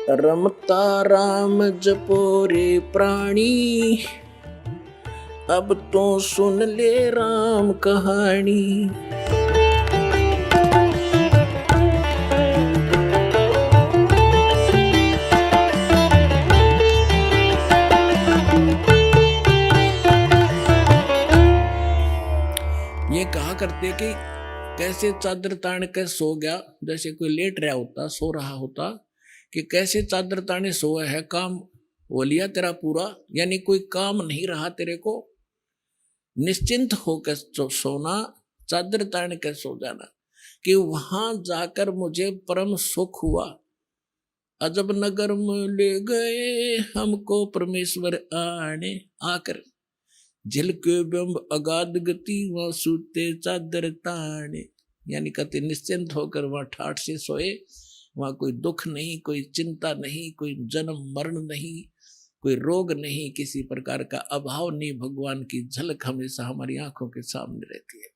रमता राम जपो रे प्राणी, अब तो सुन ले राम कहानी। ये कहा करते कि कैसे चादर तान के सो गया, जैसे कोई लेट रहा होता, सो रहा होता, कि कैसे चादर ताने सोया है, काम हो लिया तेरा पूरा, यानी कोई काम नहीं रहा तेरे को, निश्चिंत होकर सोना, चादर तान के सो जाना, कि वहां जाकर मुझे परम सुख हुआ। अजब नगर में ले गए हमको परमेश्वर आने, आकर झिलके बिंब अगाध गति वहां सूते चादर ताने, यानी कहते निश्चिंत होकर वहां ठाठ से सोए, वहां कोई दुख नहीं, कोई चिंता नहीं, कोई जन्म मरण नहीं, कोई रोग नहीं, किसी प्रकार का अभाव नहीं, भगवान की झलक हमेशा हमारी आंखों के सामने रहती है।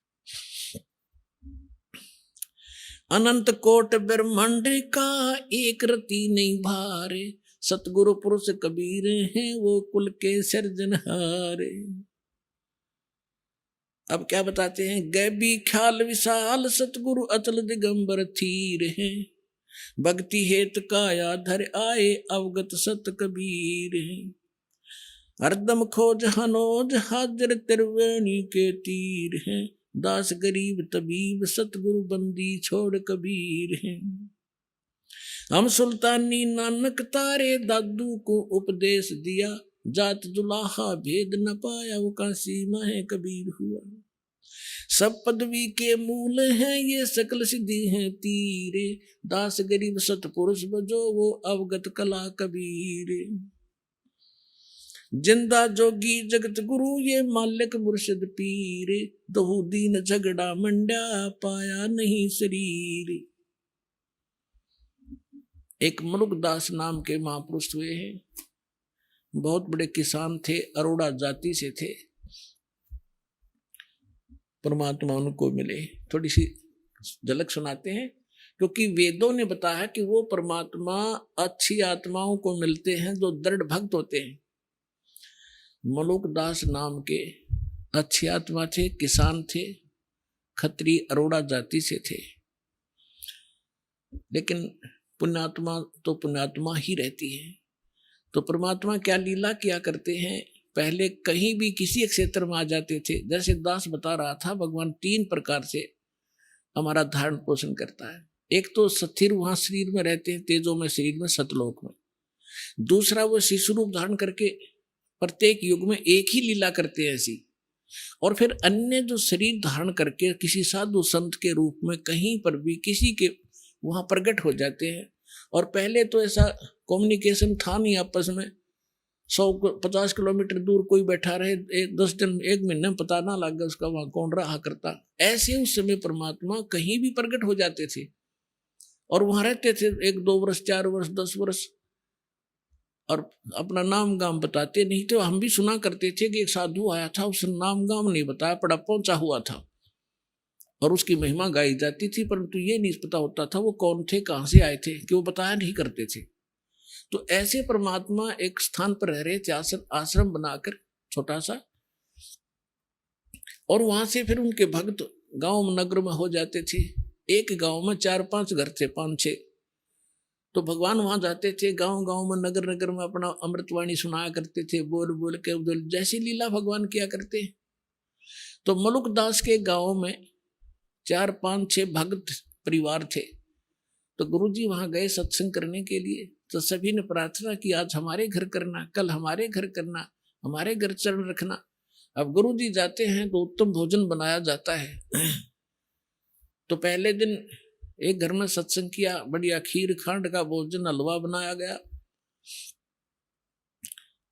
अनंत कोट ब्रह्मांड का एक रति नहीं भारे, सतगुरु पुरुष कबीर हैं वो कुल के सिरजनहारे। अब क्या बताते हैं, गैबी ख्याल विशाल सतगुरु अचल दिगंबर थीर हैं, भक्ति हेत काया धर आए अवगत सत कबीर हैं। हरदम खोज हनोज हाजिर त्रिवेणी के तीर हैं, दास गरीब तबीब सतगुरु बंदी छोड़ कबीर हैं। हम सुल्तानी नानक तारे दादू को उपदेश दिया, जात जुलाहा भेद न पाया वो काशी माहे कबीर हुआ। सब पदवी के मूल हैं ये सकल सिद्धि हैं तीरे, दास गरीब सतपुरुष बजो वो अवगत कला कबीर। जिंदा जोगी जगत गुरु ये मालिक मुर्शिद पीर, दहु दीन झगड़ा मंड्या पाया नहीं शरीर। एक मलुकदास नाम के महापुरुष हुए हैं, बहुत बड़े किसान थे, अरोड़ा जाति से थे, परमात्मा उनको मिले। थोड़ी सी झलक सुनाते हैं, क्योंकि वेदों ने बताया कि वो परमात्मा अच्छी आत्माओं को मिलते हैं जो दृढ़ भक्त होते हैं। मलुकदास नाम के अच्छी आत्मा थे, किसान थे, खत्री अरोड़ा जाति से थे, लेकिन पुण्यात्मा तो पुण्यात्मा ही रहती है। तो परमात्मा क्या लीला किया करते हैं, पहले कहीं भी किसी क्षेत्र में आ जाते थे। जैसे दास बता रहा था, भगवान 3 प्रकार से हमारा धारण पोषण करता है। एक तो स्थिर वहां शरीर में रहते हैं, तेजो में शरीर में, सतलोक में। दूसरा वो शिशु रूप धारण करके प्रत्येक युग में एक ही लीला करते हैं ऐसी। और फिर अन्य जो शरीर धारण करके किसी साधु संत के रूप में कहीं पर भी किसी के वहां प्रकट हो जाते हैं। और पहले तो ऐसा कम्युनिकेशन था नहीं आपस में, 150 किलोमीटर दूर कोई बैठा रहे, 10 दिन 1 महीने में पता ना लगा उसका वहां कौन रहा करता। ऐसे उस समय परमात्मा कहीं भी प्रकट हो जाते थे और वहां रहते थे 1-2 वर्ष, 4 वर्ष, 10 वर्ष, और अपना नाम गाम बताते नहीं थे। हम भी सुना करते थे कि एक साधु आया था, उसने नाम गाम नहीं बताया, पड़ा पहुंचा हुआ था और उसकी महिमा गाई जाती थी, परंतु ये नहीं पता होता था वो कौन थे, कहां से आए थे, कि वो बताया नहीं करते थे। तो ऐसे परमात्मा एक स्थान पर रह रहे थे, आश्रम बनाकर छोटा सा, और वहां से फिर उनके भक्त गांव नगर में हो जाते थे। एक गांव में 4-5 घर थे, 5-6। तो भगवान वहां जाते थे, गांव गांव में, नगर नगर में अपना अमृतवाणी सुनाया करते थे, बोल बोल के उधर जैसी लीला भगवान किया करते। तो मलुकदास के गांव में 4-5-6 भक्त परिवार थे। तो गुरुजी वहां गए सत्संग करने के लिए, तो सभी ने प्रार्थना की आज हमारे घर करना, कल हमारे घर करना, हमारे घर चरण रखना। अब गुरुजी जाते हैं तो उत्तम भोजन बनाया जाता है। तो पहले दिन एक घर में सत्संग किया, बढ़िया खीर खांड का भोजन, हलवा बनाया गया।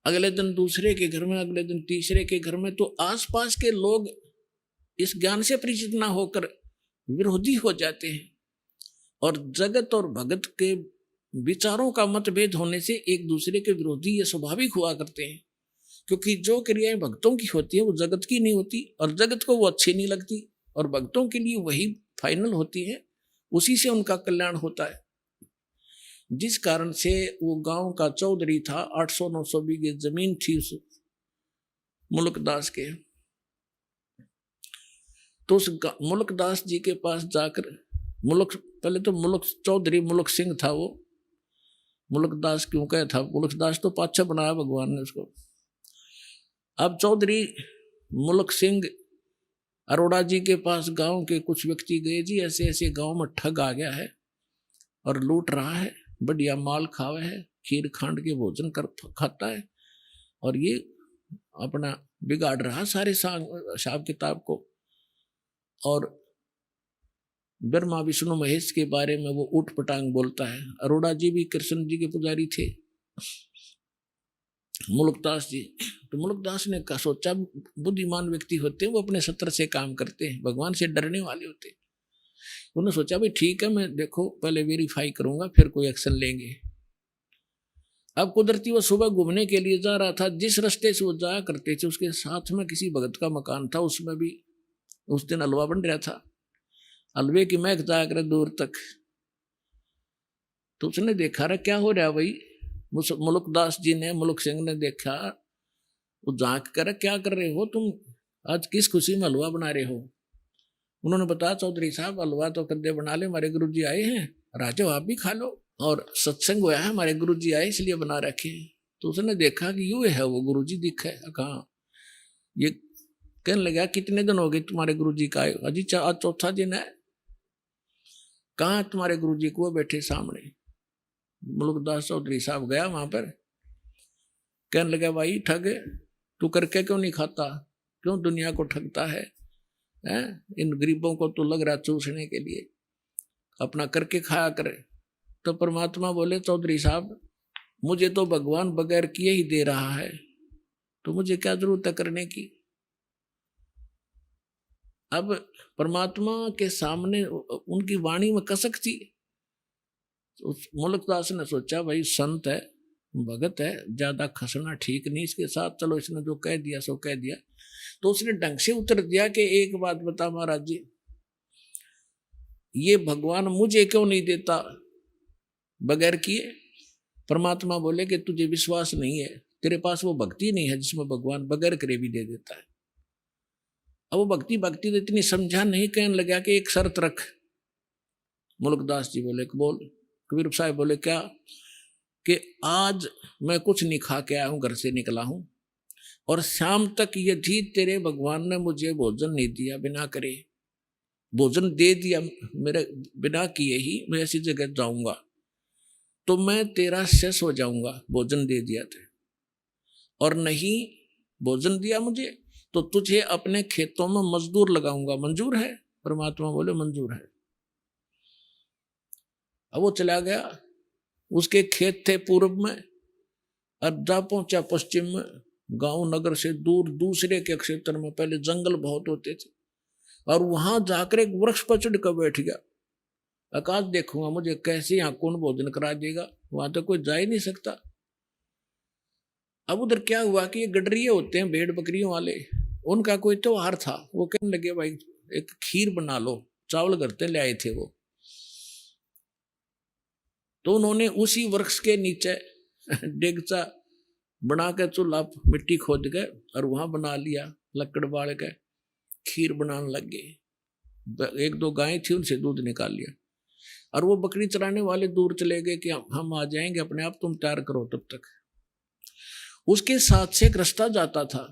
अगले दिन दूसरे के घर में, अगले दिन तीसरे के घर में। तो आसपास के लोग इस ज्ञान से परिचित ना होकर विरोधी हो जाते हैं, और जगत और भगत के विचारों का मतभेद होने से एक दूसरे के विरोधी ये स्वाभाविक हुआ करते हैं। क्योंकि जो क्रियाएं भक्तों की होती है वो जगत की नहीं होती, और जगत को वो अच्छी नहीं लगती, और भक्तों के लिए वही फाइनल होती है, उसी से उनका कल्याण होता है। जिस कारण से वो गांव का चौधरी था, 800-900 बीघे जमीन थी उस मुल्कदास के। तो उस मुल्कदास जी के पास जाकर, पहले तो मुल्क चौधरी मुल्क सिंह था वो, मुल्कदास क्यों कहे था, मुल्कदास तो पाछा बनाया भगवान ने उसको। अब चौधरी मुल्क सिंह अरोड़ा जी के पास गांव के कुछ व्यक्ति गए, जी ऐसे ऐसे गांव में ठग आ गया है और लूट रहा है, बढ़िया माल खावे है, खीर खांड के भोजन कर खाता है, और ये अपना बिगाड़ रहा सारे हिसाब किताब को। और ब्रह्मा विष्णु महेश के बारे में वो उठ पटांग बोलता है। अरोड़ा जी भी कृष्ण जी के पुजारी थे, मुल्कदास जी। तो मुल्कदास ने सोचा, बुद्धिमान व्यक्ति होते हैं वो अपने सत्र से काम करते हैं, भगवान से डरने वाले होते हैं। उन्होंने सोचा भाई ठीक है, मैं देखो पहले वेरीफाई करूंगा फिर कोई एक्शन लेंगे। अब कुदरती वो सुबह घूमने के लिए जा रहा था, जिस रास्ते से वो जाया करते थे उसके साथ में किसी भगत का मकान था, उसमें भी उस दिन हलवा बन रहा था, हलवे की महक जाया करे दूर तक। तो उसने देखा रहा क्या हो रहा भाई, मुल्कदास जी ने, मुल्क सिंह ने देखा, वो झांक कर क्या कर रहे हो तुम, आज किस खुशी में हलवा बना रहे हो। उन्होंने बताया चौधरी साहब हलवा तो कद्दे बना ले, हमारे गुरु जी आए हैं, राजो आप भी खा लो, और सत्संग हुआ है, हमारे गुरु जी आए इसलिए बना रखे। तो उसने देखा कि यूं है वो गुरु जी दिखे, कहा ये कहने लगा कितने दिन हो गए तुम्हारे गुरु जी का आए, अजी आज चौथा दिन है। कहाँ तुम्हारे गुरु जी को, बैठे सामने। मुल्कदास चौधरी साहब गया वहां पर, कहने लगा भाई ठग तू करके क्यों नहीं खाता, क्यों दुनिया को ठगता है, इन गरीबों को तो लग रहा चूसने के लिए, अपना करके खाया करे। तो परमात्मा बोले चौधरी साहब मुझे तो भगवान बगैर किए ही दे रहा है, तो मुझे क्या जरूरत है करने की। अब परमात्मा के सामने उनकी वाणी में कसक थी। मुल्कदास ने सोचा भाई संत है, भगत है, ज्यादा खसना ठीक नहीं इसके साथ, चलो इसने जो कह दिया सो कह दिया। तो उसने ढंग से उत्तर दिया कि एक बात बता महाराज जी, ये भगवान मुझे क्यों नहीं देता बगैर किए। परमात्मा बोले कि तुझे विश्वास नहीं है, तेरे पास वो भक्ति नहीं है जिसमें भगवान बगैर करे भी दे देता है। अब वो भक्ति तो इतनी समझा नहीं, कहने लगा कि एक शर्त रख। मुल्कदास जी बोले बोल। कबीर साहब बोले क्या, कि आज मैं कुछ नहीं खा के आया हूं, घर से निकला हूं, और शाम तक यदि तेरे भगवान ने मुझे भोजन नहीं दिया, बिना करे भोजन दे दिया मेरे बिना किए ही मैं ऐसी जगह जाऊंगा, तो मैं तेरा शेष हो जाऊंगा, भोजन दे दिया था, और नहीं भोजन दिया मुझे तो तुझे अपने खेतों में मजदूर लगाऊंगा, मंजूर है। परमात्मा बोले मंजूर है। अब वो चला गया, उसके खेत थे पूर्व में, अब जा पहुंचा पश्चिम में, गांव नगर से दूर दूसरे के क्षेत्र में। पहले जंगल बहुत होते थे, और वहां जाकर एक वृक्ष पर चढ़ कर बैठ गया, आकाश देखूंगा मुझे कैसे यहाँ कौन भोजन करा देगा, वहां तो कोई जा ही नहीं सकता। अब उधर क्या हुआ कि ये गडरिये होते हैं भेड़ बकरियों वाले, उनका कोई त्योहार था, वो कहने लगे भाई एक खीर बना लो, चावल घर ले आए थे वो। तो उन्होंने उसी वृक्ष के नीचे डेगचा बना के चूल्हा मिट्टी खोद के और वहां बना लिया, लकड़ बाल के खीर बनाने लग गए। एक दो गायें थी उनसे दूध निकाल लिया, और वो बकरी चराने वाले दूर चले गए कि हम आ जाएंगे, अपने आप तुम तैयार करो तब तक। उसके साथ से एक रास्ता जाता था,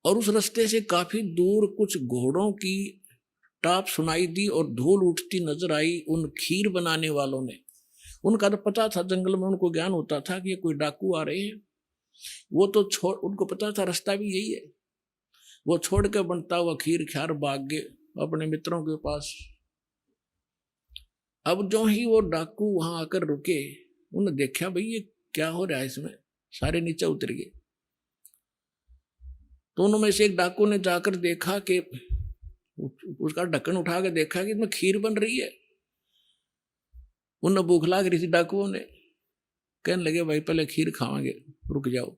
और उस रास्ते से काफी दूर कुछ घोड़ों की टाप सुनाई दी और धूल उठती नजर आई। उन खीर बनाने वालों ने, उनका तो पता था, जंगल में उनको ज्ञान होता था कि ये कोई डाकू आ रहे हैं, वो तो उनको पता था रास्ता भी यही है। वो छोड़ के बनता हुआ खीर ख्यार भाग गए अपने मित्रों के पास। अब जो ही वो डाकू वहां आकर रुके, उन्होंने देखा भाई ये क्या हो रहा है इसमें, सारे नीचे उतर गए। तो उनमें से एक डाकू ने जाकर देखा कि उसका ढक्कन उठा के देखा कि इसमें खीर बन रही है। उन्हें भूख लाग रही थी, डाकुओं ने कहने लगे भाई पहले खीर खावांगे, रुक जाओ।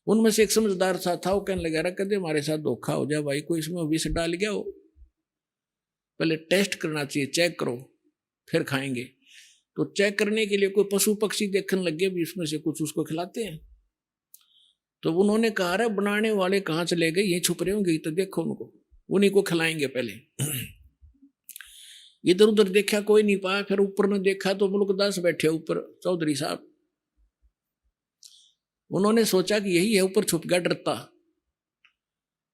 उनमें से एक समझदार सा था, वो कहने लगा रहा कदे हमारे साथ धोखा हो जाए भाई, कोई इसमें विष डाल गया हो, पहले टेस्ट करना चाहिए, चेक करो फिर खाएंगे। तो चेक करने के लिए कोई पशु पक्षी देखने लगे भी उसमें से कुछ उसको खिलाते हैं। तो उन्होंने कहा रे बनाने वाले कहाँ चले गए, ये छुप रहे होंगे, तो देखो उनको, उन्हीं को खिलाएंगे पहले। इधर उधर देखा कोई नहीं पाया, फिर ऊपर ने देखा तो मुल्कदास बैठे ऊपर, चौधरी साहब। उन्होंने सोचा कि यही है, ऊपर छुप गया डरता।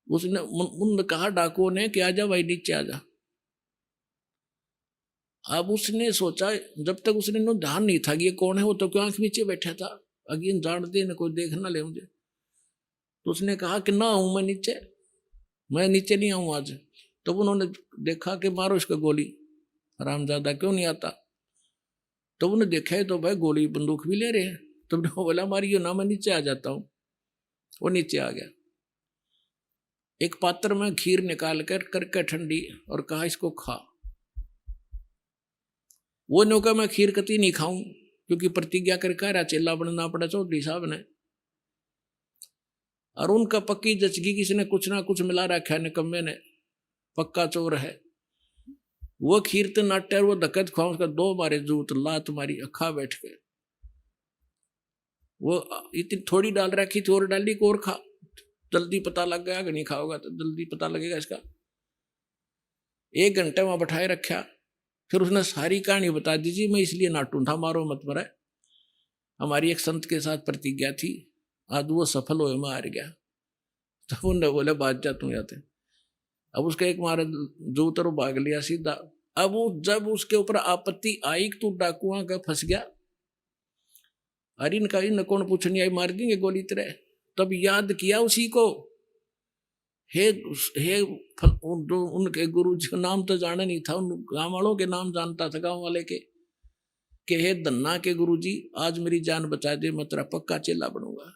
उसने उन कहा डाकुओं ने कि आजा भाई नीचे आजा। अब उसने सोचा, जब तक उसने ध्यान नहीं था कि ये कौन है, वो तो क्यों आंख नीचे बैठा था, अगेन जानते न कोई देख ना ले मुझे। तो उसने कहा कि ना आऊं मैं नीचे, मैं नीचे नहीं आऊं आज। तो उन्होंने देखा कि मारो इसको गोली, हरामजादा क्यों नहीं आता। तो उन्होंने देखा है तो भाई गोली बंदूक भी ले रहे हैं। तो बोला मारियो ना, मैं नीचे आ जाता हूं। वो नीचे आ गया, एक पात्र में खीर निकाल कर करके ठंडी, और कहा इसको खा। वो ने कहा मैं खीर कती नहीं खाऊं, क्योंकि प्रतिज्ञा कर कह रहा चेला बनना पड़ा चौधरी साहब ने। और उनका पक्की जचगी, किसी ने कुछ ना कुछ मिला रखा है, निकम्मे ने, पक्का चोर है। वो खीर तो नाट्य, वो धक्कत खाओ, उसका 2 बारे जूत ला तुम्हारी अखा बैठ के। वो इतनी थोड़ी डाल रखी थी, और डाली को और खा, जल्दी पता लग गया कि नहीं खाओगा तो जल्दी पता लगेगा इसका। 1 घंटे वहां बैठाए रखा, फिर उसने सारी कहानी बता दी जी, मैं इसलिए नाटू था, मारो मत मरे, हमारी एक संत के साथ प्रतिज्ञा थी, आज वो सफल हो, मैं हार गया। तो उन्होंने बोले बात जा तू जाते। अब उसका एक मारे जो उतर भाग लिया सीधा। अब वो जब उसके ऊपर आपत्ति आई कि तू डाकुआ का फंस गया, अरे इनका इन कौन पूछनी आई, मार देंगे गोली तेरे। तब याद किया उसी को, हे जो उनके गुरु जी का नाम तो जाना नहीं था, उन गांव वालों के नाम जानता था, गांव वाले के, कि हे धन्ना के गुरु जी आज मेरी जान बचा दे, मैं तेरा पक्का चेला बनूंगा।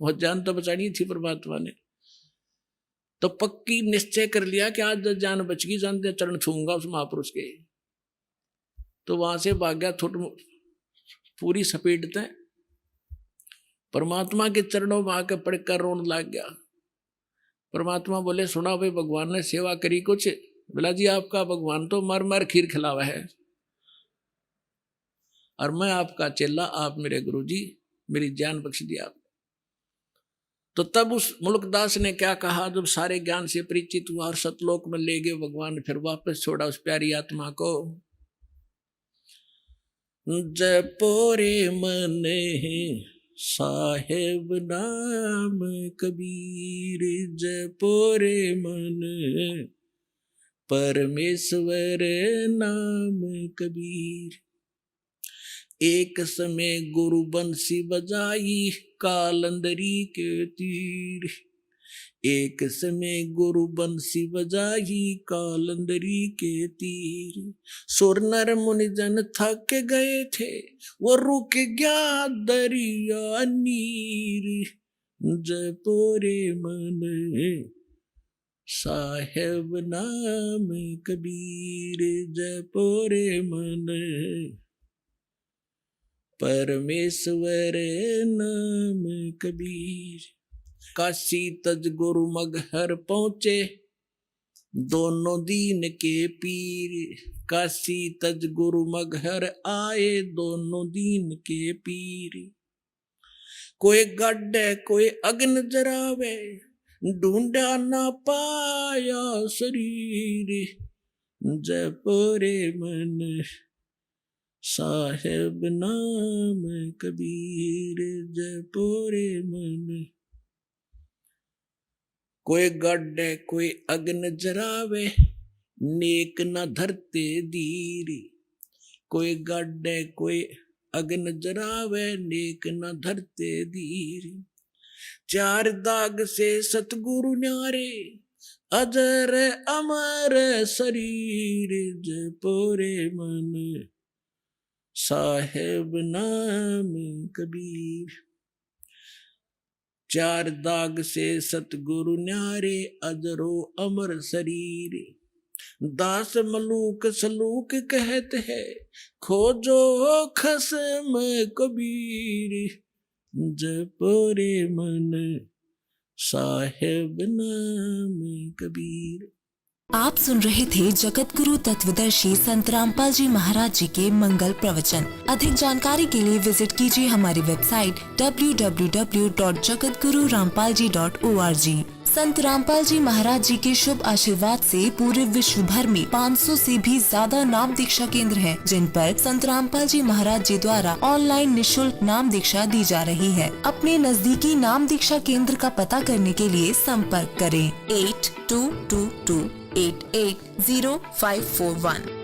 वह जान तो बचानी थी परमात्मा ने, तो पक्की निश्चय कर लिया कि आज जान बच गई, जान दे चरण छूंगा उस महापुरुष के। तो वहां से भाग गया पूरी स्पीड में, परमात्मा के चरणों में आकर पड़कर रोने लग गया। परमात्मा बोले सुना भाई, भगवान ने सेवा करी कुछ। बोला जी आपका भगवान तो मर मर खीर खिलावा है, और मैं आपका चेला, आप मेरे गुरु जी, मेरी जान बख्श दिया आप। तो तब उस मुल्कदास ने क्या कहा, जब सारे ज्ञान से परिचित हुआ और सतलोक में ले गए भगवान, फिर वापस छोड़ा उस प्यारी आत्मा को। जपोरे मन साहेब नाम कबीर, जपोरे मन परमेश्वर नाम कबीर। एक समय गुरु बंसी बजाई कालंदरी के तीर, एक समय गुरु बंसी बजाई कालंदरी के तीर। सुर नर मुनि जन थक गए थे, वो रुक गया दरिया नीर। जपोरे मन साहेब नाम कबीर, जपोरे मन परमेश्वर नाम कबीर। काशी तज गुरु मगहर पहुंचे, दोनों दीन के पीर। काशी तज गुरु मगहर आए, दोनों दीन के पीर। कोई गड्ढे कोई अग्न जरावे, ढूंढा ना पाया शरीर। जपोरे मन साहेब नाम कबीर, जपोरे मन। कोई गड्ढे कोई अग्न जरावे, नेक न धरते धीर। कोई गड्ढे कोई अग्न जरावे, नेक न धरते धीर। 4 दाग से सतगुरु न्यारे, अजर अमर शरीर। जपोरे मन साहेब नाम कबीर। 4 दाग से सतगुरु न्यारे, अजरो अमर शरीर। दास मलूक सलूक कहते हैं, खोजो खसम कबीर। जपोरे मन साहेब नाम कबीर। आप सुन रहे थे जगत गुरु तत्वदर्शी संत रामपाल जी महाराज जी के मंगल प्रवचन। अधिक जानकारी के लिए विजिट कीजिए हमारी वेबसाइट www.jagatgururampalji.org। संत रामपाल जी महाराज जी के शुभ आशीर्वाद से पूरे विश्व भर में 500 से भी ज्यादा नाम दीक्षा केंद्र हैं, जिन पर संत रामपाल जी महाराज जी द्वारा ऑनलाइन निशुल्क नाम दीक्षा दी जा रही है। अपने नजदीकी नाम दीक्षा केंद्र का पता करने के लिए संपर्क करें 8222880541।